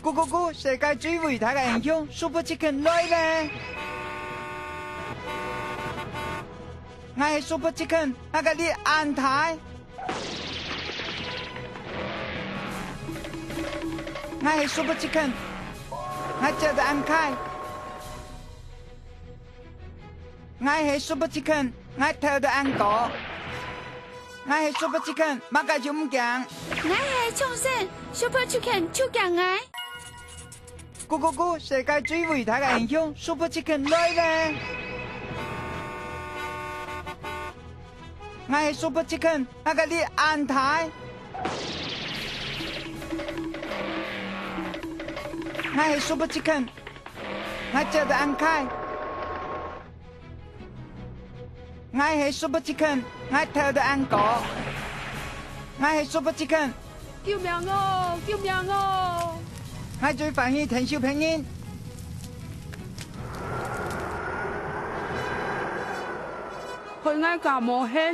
咕，世界最伟大嘅英雄 Super Chicken 來咧！我係 Super Chicken， 我甲你安排。我係 Super Chicken， 我叫得安開。我係 Super Chicken， 我跳得安高。我係 Super Chicken， 乜嘅就唔驚。我係創新 Super Chicken 超強嘅。咕，世界最偉大嘅英雄 Super Chicken 來咧！我係 Super Chicken， 我甲你安排。我係 Super Chicken， 我叫得安開。我係 Super Chicken， 我跳得安高。我係 Super Chicken， 救命哦！救命哦！我最歡喜聽小朋友。佢嗌咁無限。